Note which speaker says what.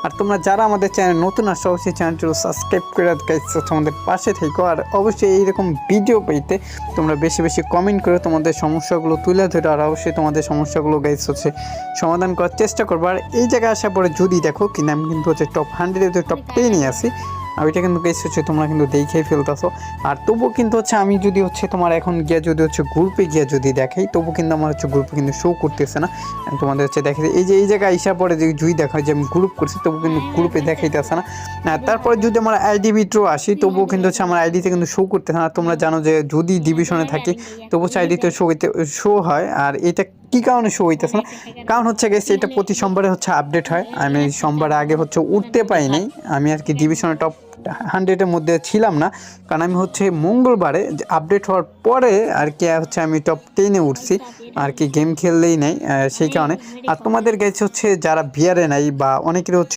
Speaker 1: আর তোমরা যারা আমাদের চ্যানেল নতুন আসছো অবশ্যই চ্যানেলটি সাবস্ক্রাইব করে গাইস আমাদের পাশে থেকো। আর অবশ্যই এইরকম ভিডিও পেতে তোমরা বেশি বেশি কমেন্ট করে তোমাদের সমস্যাগুলো তুলে ধরো, আর অবশ্যই তোমাদের সমস্যাগুলো গাইস সমাধান করার চেষ্টা করবো। আর এই জায়গায় আসার পরে যদি দেখো কিনা আমি কিন্তু টপ 100 টপ 10 আসি, আর ওইটা কিন্তু গাইস তোমরা কিন্তু দেখেই ফেলতেছো। আর তবুও কিন্তু আমি যদি তোমার এখন গিয়ে যদি গ্রুপে গিয়ে যদি দেখাই, তবু কিন্তু আমার গ্রুপে কিন্তু শো করতেছে না। আমি তোমাদের দেখে এই যে এই জায়গায় আইসা পরে যে জুই দেখা যে আমি গ্রুপ করছি, তবু কিন্তু গ্রুপে দেখাইতেছে না। তারপরে যদি আমার আইডি ভিতরে আসি, তবুও কিন্তু আমার আইডিতে কিন্তু শো করতেছে না। তোমরা জানো যে যদি ডিভিশনে থাকি তবু আইডিতে শো হয়। আর এটা কী কারণে শো হইতেছে না, কারণ গেছে এটা প্রতি সোমবারে আপডেট হয়। আমি সোমবারে আগে উঠতে পারি নাই, আমি আর কি ডিভিশনে টপ 100-এর মধ্যে ছিলাম না, কারণ আমি মঙ্গলবারে আপডেট হওয়ার পরে আর কি আমি টপ 10-এ উঠছি আর কি, গেম খেললেই নাই সেই কারণে। আর তোমাদের গেছে যারা বিয়ারে নাই বা অনেকের